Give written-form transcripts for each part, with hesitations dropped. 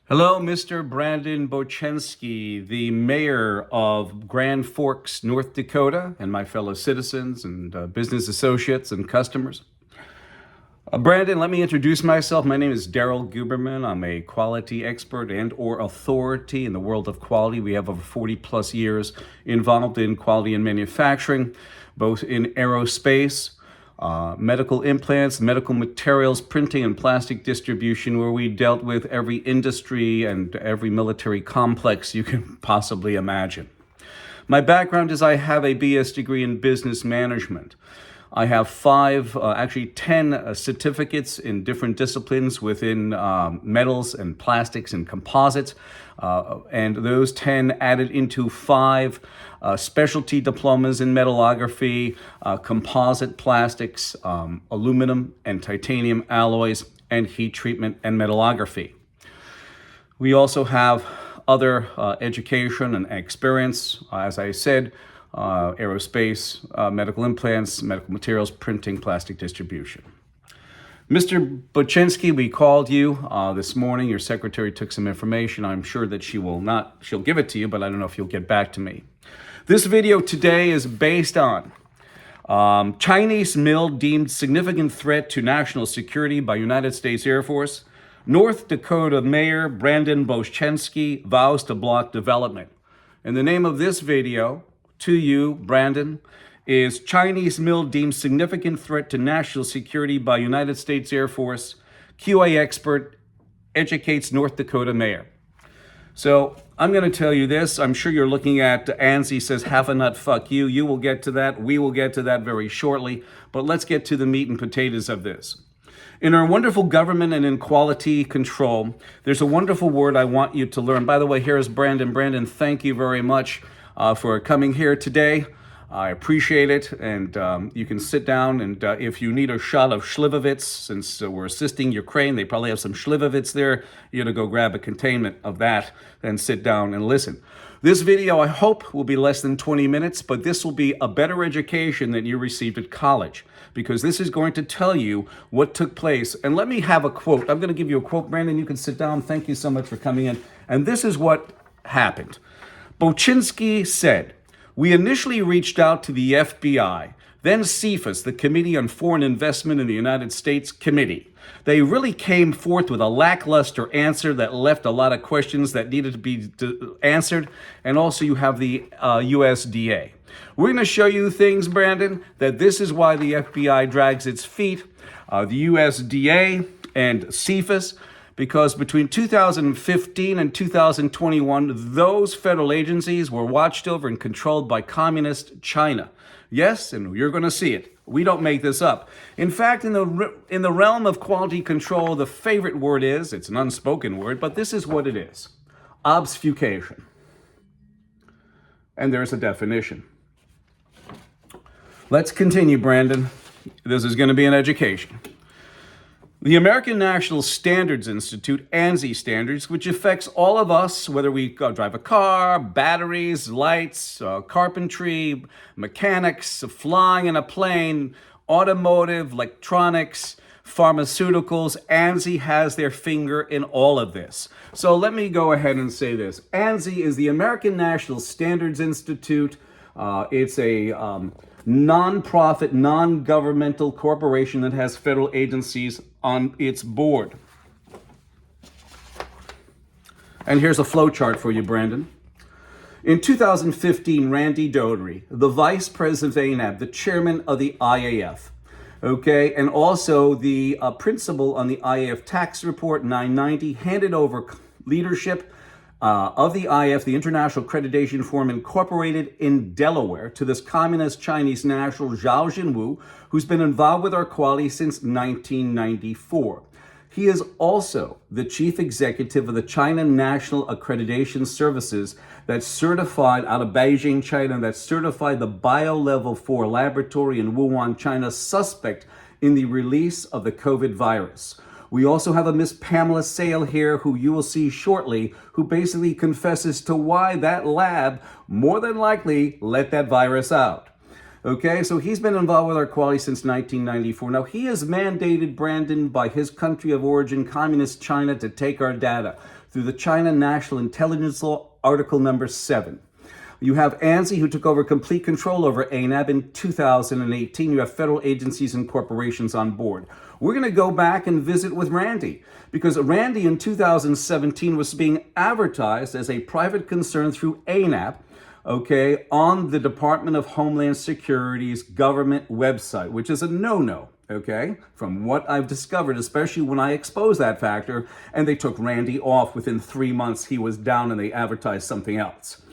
Hello, Mr. Brandon Bochensky, the mayor of Grand Forks, North Dakota, and my fellow citizens and business associates and customers. Brandon, let me introduce myself. My name is Daryl Guberman. I'm a quality expert and or authority in the world of quality. We have over 40 plus years involved in quality and manufacturing, both in aerospace, medical implants, medical materials, printing, and plastic distribution, where we dealt with every industry and every military complex you can possibly imagine. My background is I have a BS degree in business management. I have 10 certificates in different disciplines within metals and plastics and composites. And those 10 added into 5 specialty diplomas in metallography, composite plastics, aluminum and titanium alloys, and heat treatment and metallography. We also have other education and experience, as I said, aerospace, medical implants, medical materials, printing, plastic distribution. Mr. Bochensky, we called you this morning. Your secretary took some information. I'm sure that she'll give it to you, but I don't know if you'll get back to me. This video today is based on Chinese mill deemed significant threat to national security by United States Air Force. North Dakota Mayor Brandon Bochensky vows to block development. And the name of this video to you, Brandon, is Chinese mill deemed significant threat to national security by United States Air Force. QA expert educates North Dakota mayor. So I'm going to tell you this. I'm sure you're looking at Anzi says half a nut, fuck you. You will get to that. We will get to that very shortly. But let's get to the meat and potatoes of this. In our wonderful government and in quality control, there's a wonderful word I want you to learn. By the way, here's Brandon. Brandon, thank you very much for coming here today. I appreciate it, and you can sit down, and if you need a shot of Schlivovitz, since we're assisting Ukraine, they probably have some Schlivovitz there. You're going to go grab a containment of that and sit down and listen. This video, I hope, will be less than 20 minutes, but this will be a better education than you received at college, because this is going to tell you what took place. And let me have a quote. I'm going to give you a quote. Brandon, you can sit down. Thank you so much for coming in. And this is what happened. Bochensky said, "We initially reached out to the FBI, then CFIUS, the Committee on Foreign Investment in the United States Committee. They really came forth with a lackluster answer that left a lot of questions that needed to be answered. And also you have the USDA. We're going to show you things, Brandon, that this is why the FBI drags its feet, the USDA and CFIUS, because between 2015 and 2021, those federal agencies were watched over and controlled by communist China. Yes, and you're going to see it. We don't make this up. In fact, in the realm of quality control, the favorite word is, it's an unspoken word, but this is what it is: obfuscation. And there's a definition. Let's continue, Brandon. This is going to be an education. The American National Standards Institute, ANSI standards, which affects all of us, whether we drive a car, batteries, lights, carpentry, mechanics, flying in a plane, automotive, electronics, pharmaceuticals. ANSI has their finger in all of this. So let me go ahead and say this. ANSI is the American National Standards Institute. It's a non-profit, non-governmental corporation that has federal agencies on its board. And here's a flow chart for you, Brandon. In 2015, Randy Doherty, the vice president of ANAB, the chairman of the IAF, okay, and also the principal on the IAF tax report 990, handed over leadership of the IF, the International Accreditation Forum, incorporated in Delaware, to this communist Chinese national Zhao Jinwu, who's been involved with our quality since 1994. He is also the chief executive of the China National Accreditation Services that certified out of Beijing, China, that certified the Bio-Level 4 laboratory in Wuhan, China, suspect in the release of the COVID virus. We also have a Miss Pamela Sale here, who you will see shortly, who basically confesses to why that lab more than likely let that virus out. Okay, so he's been involved with our quality since 1994. Now, he is mandated, Brandon, by his country of origin, Communist China, to take our data through the China National Intelligence Law, Article number 7. You have ANSI, who took over complete control over ANAB in 2018. You have federal agencies and corporations on board. We're going to go back and visit with Randy, because Randy in 2017 was being advertised as a private concern through ANAB, okay, on the Department of Homeland Security's government website, which is a no-no, okay, from what I've discovered, especially when I exposed that factor, and they took Randy off. Within 3 months, he was down and they advertised something else.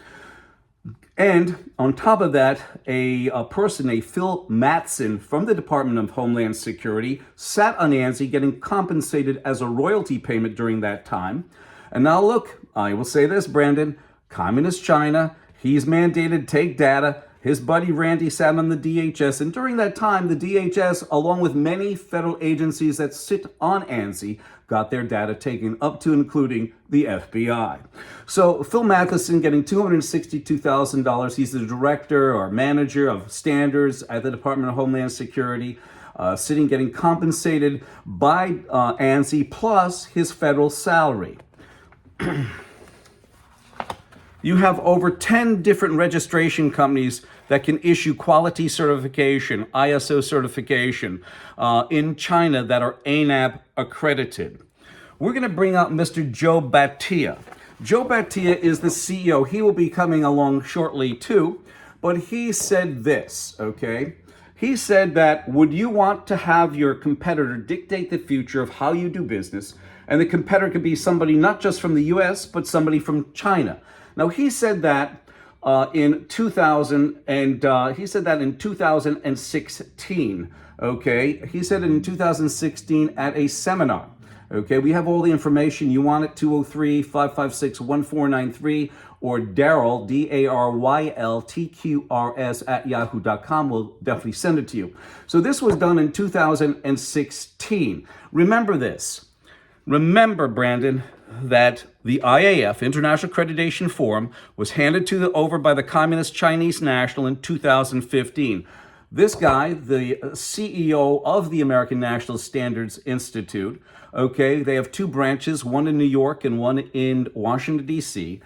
And on top of that, a Phil Mattson from the Department of Homeland Security sat on ANSI getting compensated as a royalty payment during that time. And now look, I will say this, Brandon, Communist China, he's mandated to take data. His buddy Randy sat on the DHS, and during that time, the DHS, along with many federal agencies that sit on ANSI, got their data taken, up to including the FBI. So Phil Matheson getting $262,000. He's the director or manager of standards at the Department of Homeland Security, sitting getting compensated by ANSI plus his federal salary. You have over 10 different registration companies that can issue quality certification, ISO certification, in China that are ANAB accredited. We're going to bring out Mr. Joe Batia. Joe Batia is the CEO. He will be coming along shortly too, but he said this, okay? He said that, would you want to have your competitor dictate the future of how you do business? And the competitor could be somebody not just from the US, but somebody from China. Now, he said that in 2016, okay? He said it in 2016 at a seminar, okay? We have all the information. You want it, 203-556-1493, or Daryl, DARYLTQRS at yahoo.com. We'll definitely send it to you. So this was done in 2016. Remember this. Remember, Brandon, that the IAF, International Accreditation Forum, was handed over by the Communist Chinese National in 2015. This guy, the CEO of the American National Standards Institute, okay, they have two branches, one in New York and one in Washington, D.C.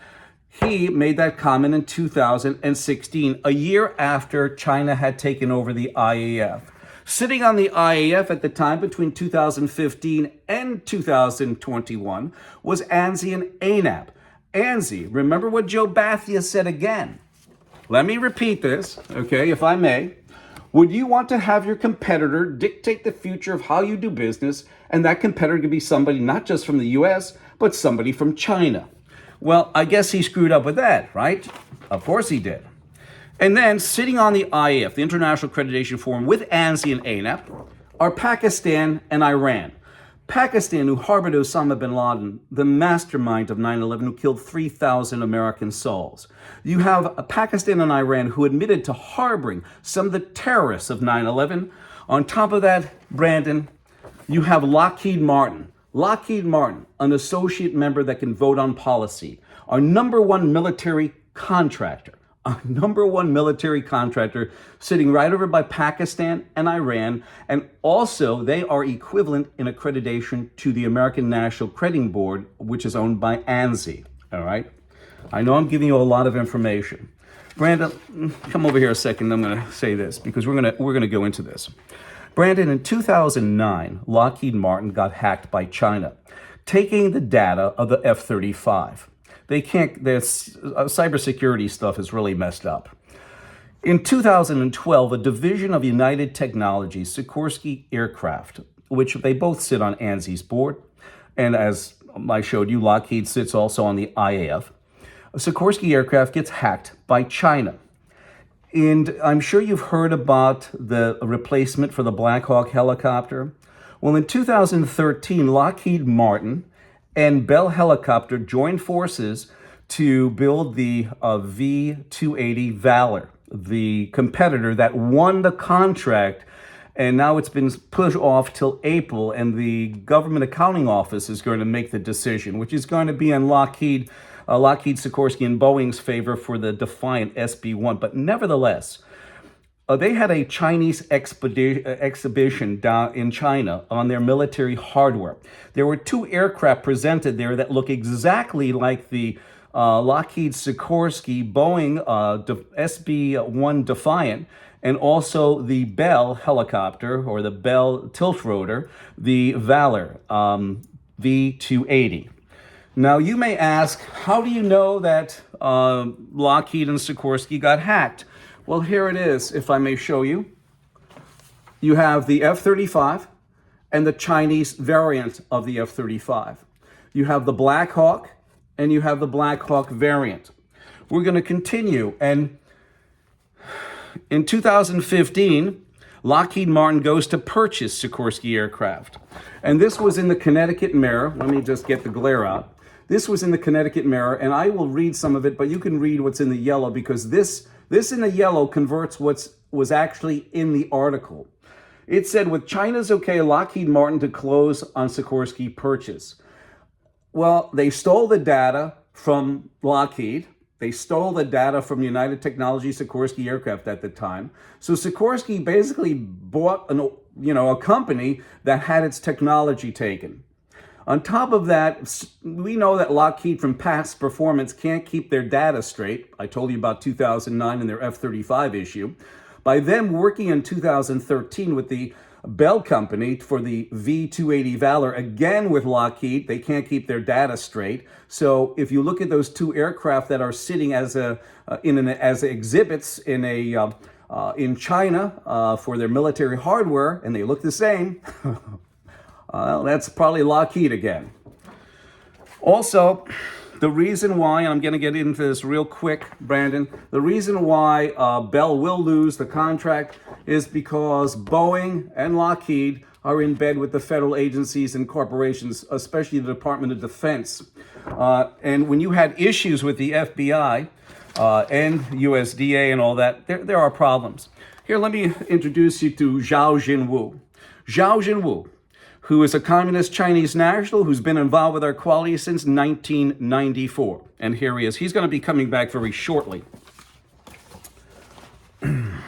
He made that comment in 2016, a year after China had taken over the IAF. Sitting on the IAF at the time between 2015 and 2021 was ANSI and ANAB. ANSI, remember what Joe Batia said again. Let me repeat this, okay, if I may. Would you want to have your competitor dictate the future of how you do business, and that competitor could be somebody not just from the US, but somebody from China? Well, I guess he screwed up with that, right? Of course he did. And then sitting on the IAF, the International Accreditation Forum, with ANSI and ANAP, are Pakistan and Iran. Pakistan, who harbored Osama bin Laden, the mastermind of 9/11, who killed 3,000 American souls. You have Pakistan and Iran, who admitted to harboring some of the terrorists of 9/11. On top of that, Brandon, you have Lockheed Martin. Lockheed Martin, an associate member that can vote on policy, our number one military contractor. A number one military contractor sitting right over by Pakistan and Iran. And also they are equivalent in accreditation to the American National Crediting Board, which is owned by ANSI. All right. I know I'm giving you a lot of information. Brandon, come over here a second. I'm going to say this because we're going to go into this. Brandon, in 2009, Lockheed Martin got hacked by China, taking the data of the F-35. Their cybersecurity stuff is really messed up. In 2012, a division of United Technologies, Sikorsky Aircraft, which they both sit on ANSI's board, and as I showed you, Lockheed sits also on the IAF. Sikorsky Aircraft gets hacked by China. And I'm sure you've heard about the replacement for the Black Hawk helicopter. Well, in 2013, Lockheed Martin and Bell Helicopter joined forces to build the V-280 Valor, the competitor that won the contract, and now it's been pushed off till April, and the Government Accounting Office is going to make the decision, which is going to be in Lockheed, Sikorsky, and Boeing's favor for the Defiant SB-1. But nevertheless, They had a Chinese exhibition down in China on their military hardware. There were two aircraft presented there that look exactly like the Lockheed Sikorsky Boeing SB-1 Defiant, and also the Bell helicopter, or the Bell tiltrotor, the Valor V-280. Now, you may ask, how do you know that Lockheed and Sikorsky got hacked? Well, here it is, if I may show you. You have the F-35 and the Chinese variant of the F-35. You have the Black Hawk and you have the Black Hawk variant. We're going to continue. And in 2015, Lockheed Martin goes to purchase Sikorsky aircraft. And this was in the Connecticut Mirror. Let me just get the glare out. This was in the Connecticut Mirror, and I will read some of it, but you can read what's in the yellow, because this in the yellow converts what was actually in the article. It said, with China's okay, Lockheed Martin to close on Sikorsky purchase. Well, they stole the data from Lockheed. They stole the data from United Technology Sikorsky aircraft at the time. So Sikorsky basically bought a company that had its technology taken. On top of that, we know that Lockheed, from past performance, can't keep their data straight. I told you about 2009 and their F-35 issue. By them working in 2013 with the Bell Company for the V-280 Valor, again with Lockheed, they can't keep their data straight. So if you look at those two aircraft that are sitting as exhibits in China for their military hardware, and they look the same, well, that's probably Lockheed again. Also, the reason why, and I'm going to get into this real quick, Brandon, the reason why Bell will lose the contract is because Boeing and Lockheed are in bed with the federal agencies and corporations, especially the Department of Defense. And when you had issues with the FBI and USDA and all that, there are problems. Here, let me introduce you to Zhao Jinwu. Zhao Jinwu, who is a communist Chinese national who's been involved with our quality since 1994. And here he is. He's going to be coming back very shortly. In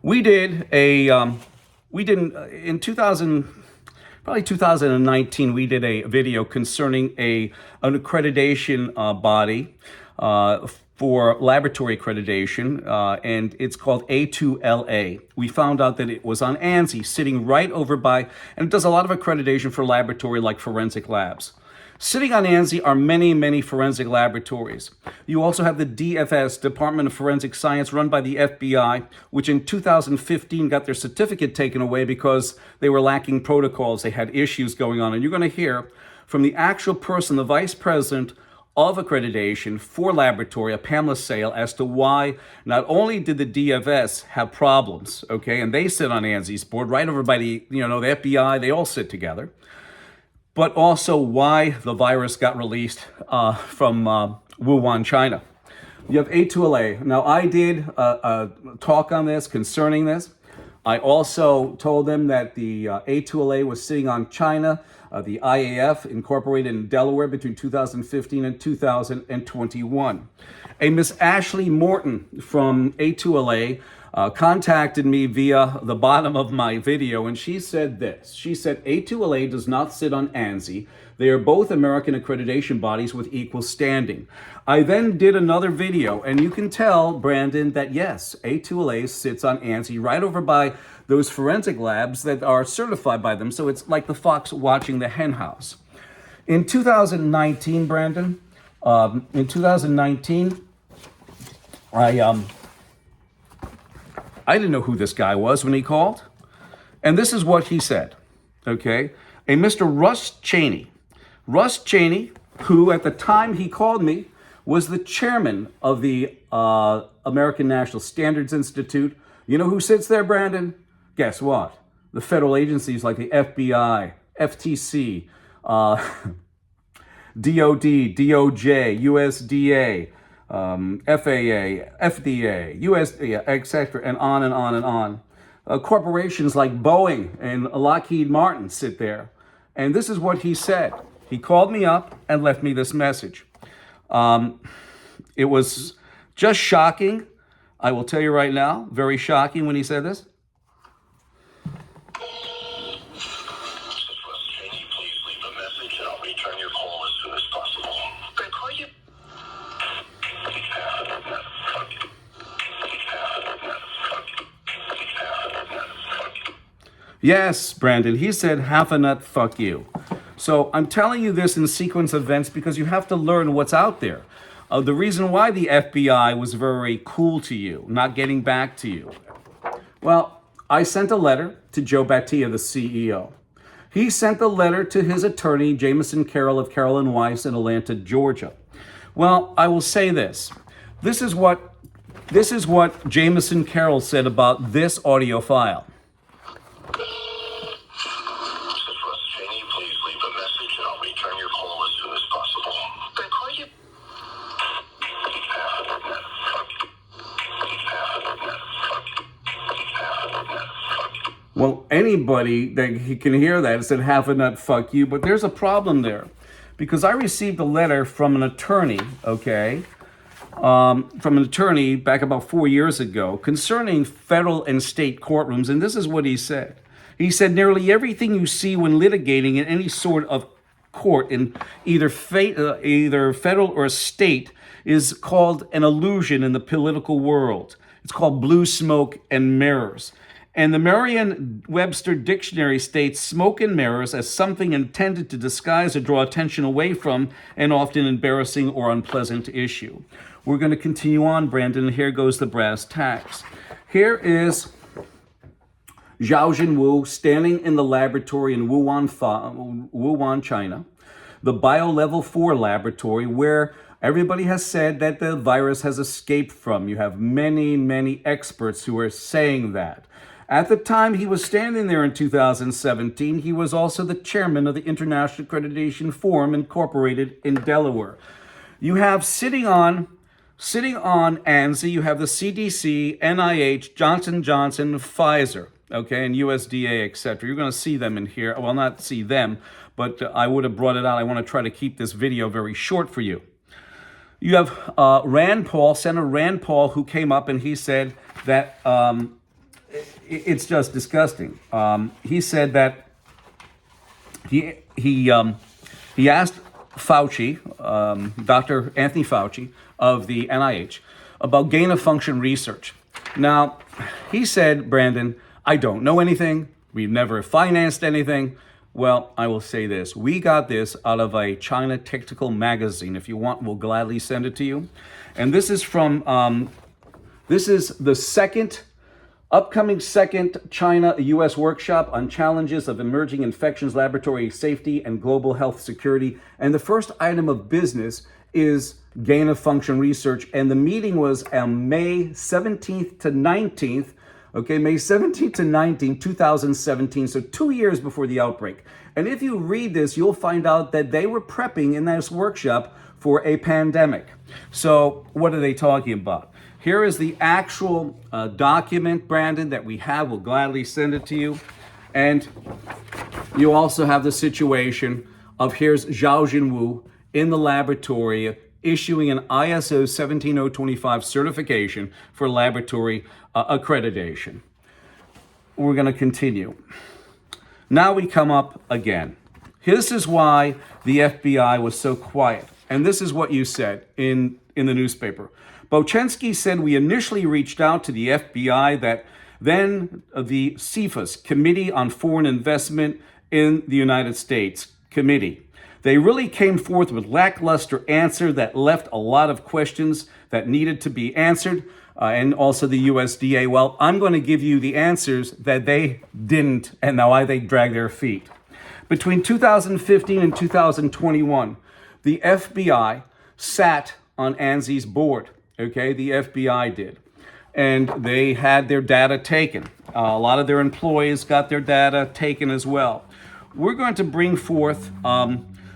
2019, we did a video concerning an accreditation body for laboratory accreditation, and it's called A2LA. We found out that it was on ANSI, sitting right over by, and it does a lot of accreditation for laboratory like forensic labs. Sitting on ANSI are many, many forensic laboratories. You also have the DFS, Department of Forensic Science, run by the FBI, which in 2015 got their certificate taken away because they were lacking protocols. They had issues going on. And you're going to hear from the actual person, the vice president of accreditation for laboratory, a Pamela Sale, as to why not only did the DFS have problems, okay, and they sit on ANSI's board right over by the FBI, they all sit together, but also why the virus got released from Wuhan, China. You have A2LA. Now, I did a talk on this, concerning this. I also told them that the A2LA was sitting on China, the IAF, incorporated in Delaware between 2015 and 2021. A Miss Ashley Morton from A2LA contacted me via the bottom of my video, and she said this. She said, A2LA does not sit on ANSI. They are both American accreditation bodies with equal standing. I then did another video, and you can tell, Brandon, that yes, A2LA sits on ANSI right over by those forensic labs that are certified by them. So it's like the fox watching the hen house. In 2019, Brandon, I didn't know who this guy was when he called. And this is what he said, okay? A Mr. Russ Cheney. Russ Cheney, who at the time he called me, was the chairman of the American National Standards Institute. You know who sits there, Brandon? Guess what? The federal agencies like the FBI, FTC, DOD, DOJ, USDA, FAA, FDA, USDA, etc., and on and on and on. Corporations like Boeing and Lockheed Martin sit there. And this is what he said. He called me up and left me this message. It was just shocking. I will tell you right now, very shocking when he said this. Yes, Brandon, he said, half a nut, fuck you. So I'm telling you this in sequence of events because you have to learn what's out there. The reason why the FBI was very cool to you, not getting back to you. Well, I sent a letter to Joe Batia, the CEO. He sent the letter to his attorney, Jameson Carroll of Carroll and Weiss in Atlanta, Georgia. Well, I will say this. This is what Jameson Carroll said about this audio file. Well, anybody that can hear that said half a nut, fuck you, but there's a problem there. Because I received a letter from an attorney, okay, from an attorney back about 4 years ago concerning federal and state courtrooms, and this is what he said. He said, nearly everything you see when litigating in any sort of court in either federal or state is called an illusion in the political world. It's called blue smoke and mirrors. And the Merriam-Webster Dictionary states smoke and mirrors as something intended to disguise or draw attention away from an often embarrassing or unpleasant issue. We're going to continue on, Brandon. Here goes the brass tacks. Here is Zhao Jinwu standing in the laboratory in Wuhan, China, the Bio-Level 4 laboratory where everybody has said that the virus has escaped from. You have many, many experts who are saying that. At the time he was standing there in 2017, he was also the chairman of the International Accreditation Forum Incorporated in Delaware. You have sitting on ANSI, you have the CDC, NIH, Johnson & Johnson, Pfizer, okay, and USDA, etc. You're going to see them in here. Well, not see them, but I would have brought it out. I want to try to keep this video very short for you. You have Senator Rand Paul, who came up and he said that it's just disgusting. He said that he asked Fauci, Dr. Anthony Fauci of the NIH, about gain-of-function research. Now, he said, Brandon, I don't know anything. We've never financed anything. Well, I will say this. We got this out of a China Technical magazine. If you want, we'll gladly send it to you. And this is from, this is the upcoming second China-U.S. workshop on challenges of emerging infections, laboratory safety, and global health security. And the first item of business is gain-of-function research. And the meeting was on May 17th to 19th, okay, May 17th to 19th, 2017, so 2 years before the outbreak. And if you read this, you'll find out that they were prepping in this workshop for a pandemic. So what are they talking about? Here is the actual document, Brandon, that we have. We'll gladly send it to you. And you also have the situation of here's Zhao Jinwu in the laboratory issuing an ISO 17025 certification for laboratory accreditation. We're going to continue. Now we come up again. This is why the FBI was so quiet. And this is what you said in the newspaper. Bochensky said we initially reached out to the FBI, that then the CFA's, Committee on Foreign Investment in the United States Committee. They really came forth with lackluster answer that left a lot of questions that needed to be answered, and also the USDA. Well, I'm going to give you the answers that they didn't, and now why they drag their feet. Between 2015 and 2021, the FBI sat on ANSI's board. Okay, the FBI did. And they had their data taken. A lot of their employees got their data taken as well. We're going to bring forth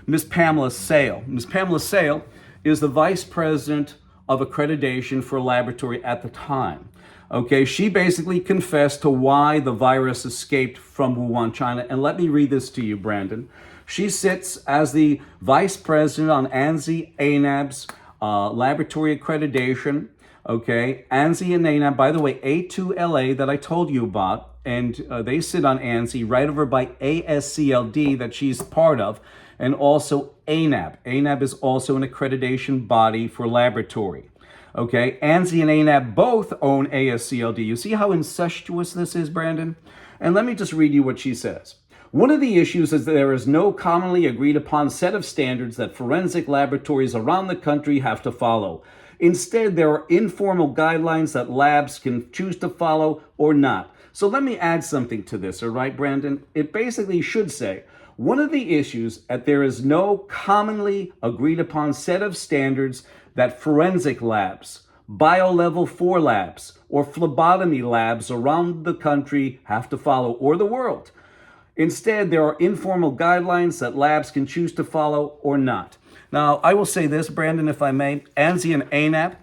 Ms. Pamela Sale. Ms. Pamela Sale is the Vice President of Accreditation for a laboratory at the time. Okay, she basically confessed to why the virus escaped from Wuhan, China. And let me read this to you, Brandon. She sits as the Vice President on ANSI ANAB's laboratory accreditation. Okay, ANSI and ANAP, by the way, A2LA that I told you about, and they sit on ANSI right over by ASCLD that she's part of, and also ANAP. ANAP is also an accreditation body for laboratory. Okay, ANSI and ANAP both own ASCLD. You see how incestuous this is, Brandon? And let me just read you what she says. One of the issues is that there is no commonly agreed upon set of standards that forensic laboratories around the country have to follow. Instead, there are informal guidelines that labs can choose to follow or not. So let me add something to this, all right, Brandon? It basically should say, one of the issues that there is no commonly agreed upon set of standards that forensic labs, bio-level 4 labs, or phlebotomy labs around the country have to follow, or the world. Instead, there are informal guidelines that labs can choose to follow or not. Now, I will say this, Brandon, if I may. ANSI and ANAP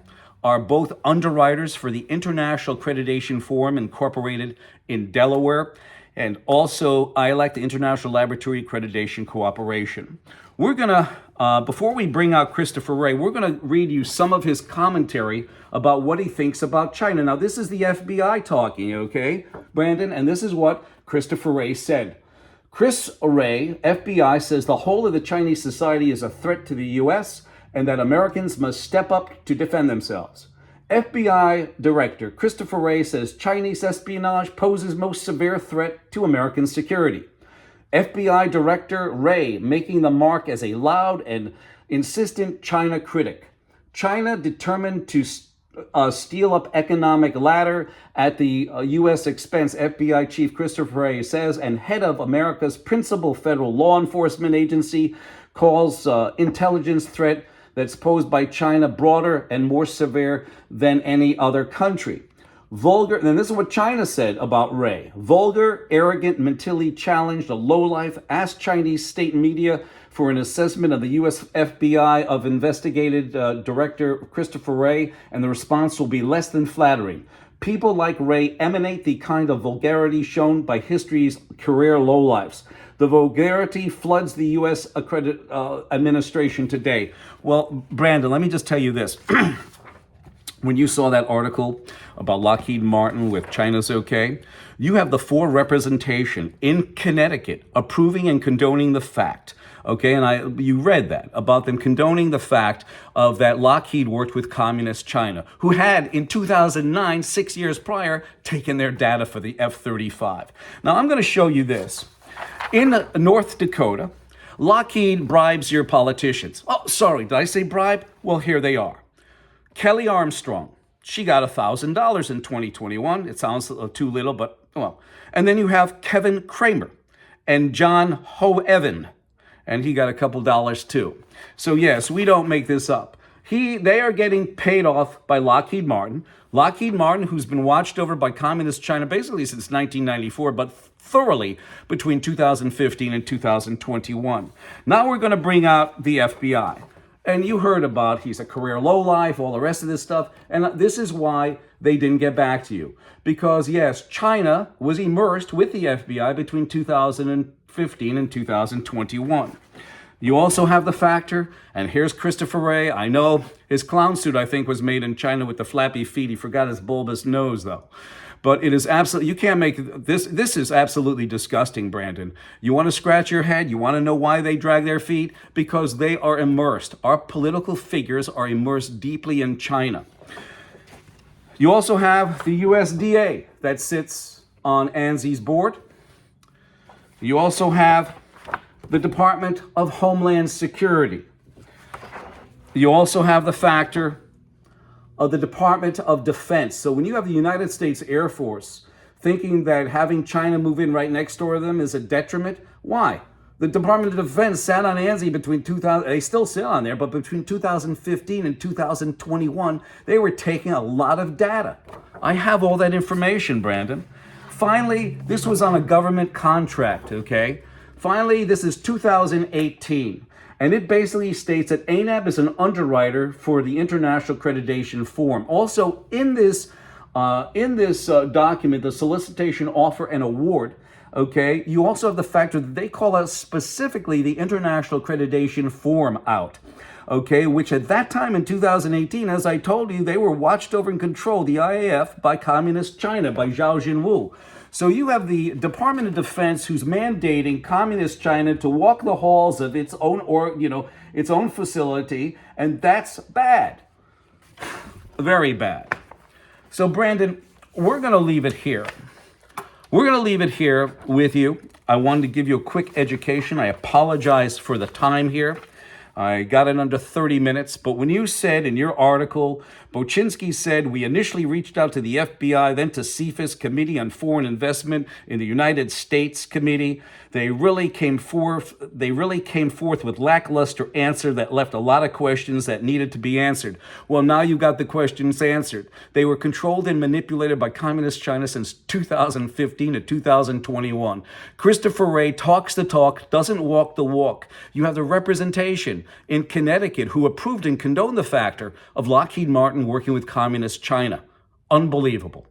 are both underwriters for the International Accreditation Forum Incorporated in Delaware, and also ILAC, the International Laboratory Accreditation Cooperation. We're going to, before we bring out Christopher Wray, we're going to read you some of his commentary about what he thinks about China. Now, this is the FBI talking, okay, Brandon? And this is what Christopher Wray said. Chris Wray, FBI, says the whole of the Chinese society is a threat to the U.S. and that Americans must step up to defend themselves. FBI Director Christopher Wray says Chinese espionage poses most severe threat to American security. FBI Director Wray making the mark as a loud and insistent China critic. China determined to steal up economic ladder at the U.S. expense, FBI Chief Christopher Wray says, and head of America's principal federal law enforcement agency calls intelligence threat that's posed by China broader and more severe than any other country. Vulgar, and this is what China said about Wray. Vulgar, arrogant, mentally challenged, a lowlife, asked Chinese state media for an assessment of the U.S. FBI of investigated Director Christopher Wray, and the response will be less than flattering. People like Wray emanate the kind of vulgarity shown by history's career lowlifes. The vulgarity floods the U.S. administration today. Well, Brandon, let me just tell you this. When you saw that article about Lockheed Martin with China's okay, you have the full representation in Connecticut approving and condoning the fact. Okay, and you read that about them condoning the fact of that Lockheed worked with communist China, who had in 2009, 6 years prior, taken their data for the F-35. Now I'm going to show you this. In North Dakota, Lockheed bribes your politicians. Oh, sorry, did I say bribe? Well, here they are. Kelly Armstrong, she got $1,000 in 2021. It sounds too little, but well. And then you have Kevin Kramer and John Hoeven, and he got a couple dollars too. So yes, we don't make this up. They are getting paid off by Lockheed Martin. Lockheed Martin, who's been watched over by communist China basically since 1994, but thoroughly between 2015 and 2021. Now we're going to bring out the FBI. And you heard about he's a career lowlife, all the rest of this stuff. And this is why they didn't get back to you. Because, yes, China was immersed with the FBI between 2015 and 2021. You also have the factor, and here's Christopher Wray. I know his clown suit, I think, was made in China with the flappy feet. He forgot his bulbous nose, though. But it is absolutely, you can't make this is absolutely disgusting, Brandon. You want to scratch your head? You want to know why they drag their feet? Because they are immersed. Our political figures are immersed deeply in China. You also have the USDA that sits on ANSI's board. You also have the Department of Homeland Security. You also have the factor of the Department of Defense. So when you have the United States Air Force thinking that having China move in right next door to them is a detriment, why? The Department of Defense sat on ANSI between 2000, they still sit on there, but between 2015 and 2021, they were taking a lot of data. I have all that information, Brandon. Finally, this was on a government contract, okay? Finally, this is 2018. And it basically states that ANAP is an underwriter for the International Accreditation Forum. Also, in this document, the solicitation, offer, and award, okay, you also have the factor that they call out specifically the International Accreditation Forum out. okay, which at that time in 2018, as I told you, they were watched over and controlled, the IAF, by Communist China, by Zhao Jinwu. So you have the Department of Defense who's mandating Communist China to walk the halls of its own, its own facility, and that's bad. Very bad. So Brandon, we're going to leave it here. We're going to leave it here with you. I wanted to give you a quick education. I apologize for the time here. I got it under 30 minutes, but when you said in your article, Bochinsky said, we initially reached out to the FBI, then to CFIUS, Committee on Foreign Investment in the United States Committee. They really came forth with lackluster answer that left a lot of questions that needed to be answered. Well, now you got the questions answered. They were controlled and manipulated by Communist China since 2015 to 2021. Christopher Wray talks the talk, doesn't walk the walk. You have the representation in Connecticut who approved and condoned the factor of Lockheed Martin working with Communist China. Unbelievable.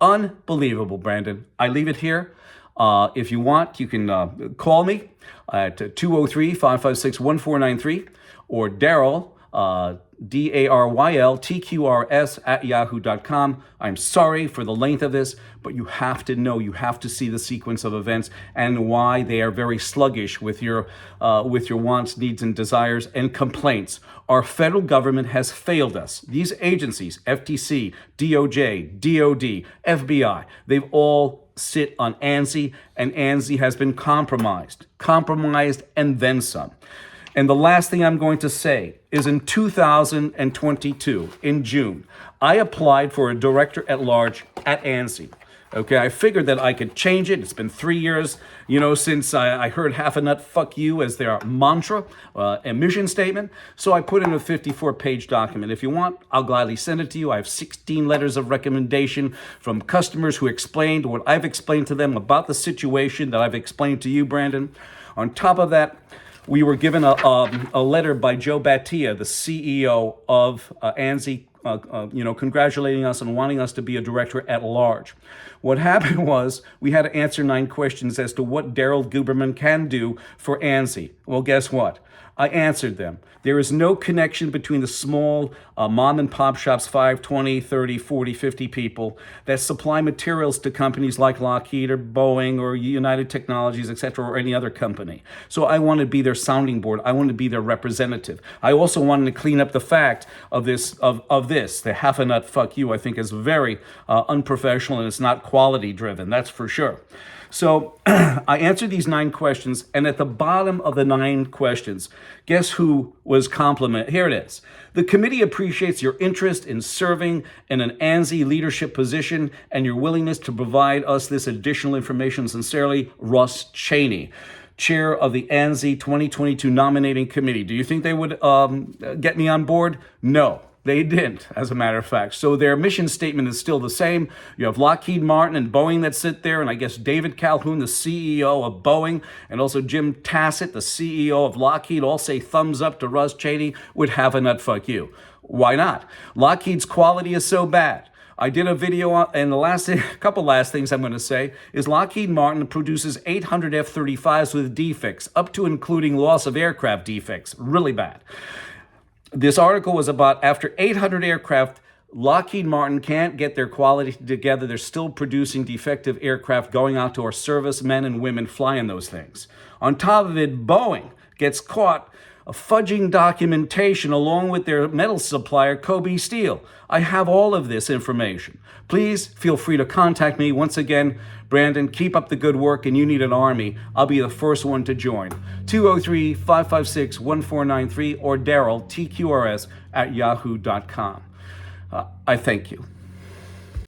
Unbelievable, Brandon. I leave it here. If you want, you can call me at 203-556-1493 or Daryl, DARYLTQRS at yahoo.com. I'm sorry for the length of this, but you have to know, you have to see the sequence of events and why they are very sluggish with your wants, needs, and desires and complaints. Our federal government has failed us. These agencies, FTC, DOJ, DOD, FBI, they've all sit on ANSI, and ANSI has been compromised and then some. And the last thing I'm going to say is in 2022, in June, I applied for a director at large at ANSI. Okay, I figured that I could change it. It's been 3 years, since I heard half a nut fuck you as their mantra, a mission statement. So I put in a 54-page document. If you want, I'll gladly send it to you. I have 16 letters of recommendation from customers who explained what I've explained to them about the situation that I've explained to you, Brandon. On top of that, we were given a letter by Joe Battia, the CEO of ANSI, congratulating us and wanting us to be a director at large. What happened was we had to answer 9 questions as to what Daryl Guberman can do for ANSI. Well, guess what? I answered them. There is no connection between the small mom and pop shops, 5, 20, 30, 40, 50 people that supply materials to companies like Lockheed or Boeing or United Technologies, etc., or any other company. So I want to be their sounding board. I want to be their representative. I also wanted to clean up the fact of this, the half a nut fuck you, I think is very unprofessional and it's not quality driven, that's for sure. So I answered these 9 questions, and at the bottom of the 9 questions, guess who was complimented? Here it is. The committee appreciates your interest in serving in an ANSI leadership position and your willingness to provide us this additional information. Sincerely, Russ Cheney, chair of the ANSI 2022 nominating committee. Do you think they would get me on board? No. They didn't, as a matter of fact. So their mission statement is still the same. You have Lockheed Martin and Boeing that sit there, and I guess David Calhoun, the CEO of Boeing, and also Jim Tassett, the CEO of Lockheed, all say thumbs up to Russ Cheney, would have a nut fuck you. Why not? Lockheed's quality is so bad. I did a video on, and the last couple last things I'm going to say is Lockheed Martin produces 800 F-35s with defects, up to including loss of aircraft defects. Really bad. This article was about after 800 aircraft, Lockheed Martin can't get their quality together. They're still producing defective aircraft going out to our servicemen and women flying those things. On top of it, Boeing gets caught fudging documentation along with their metal supplier, Kobe Steel. I have all of this information. Please feel free to contact me. Once again, Brandon, keep up the good work, and you need an army. I'll be the first one to join. 203-556-1493 or Daryl, TQRS, at yahoo.com. I thank you.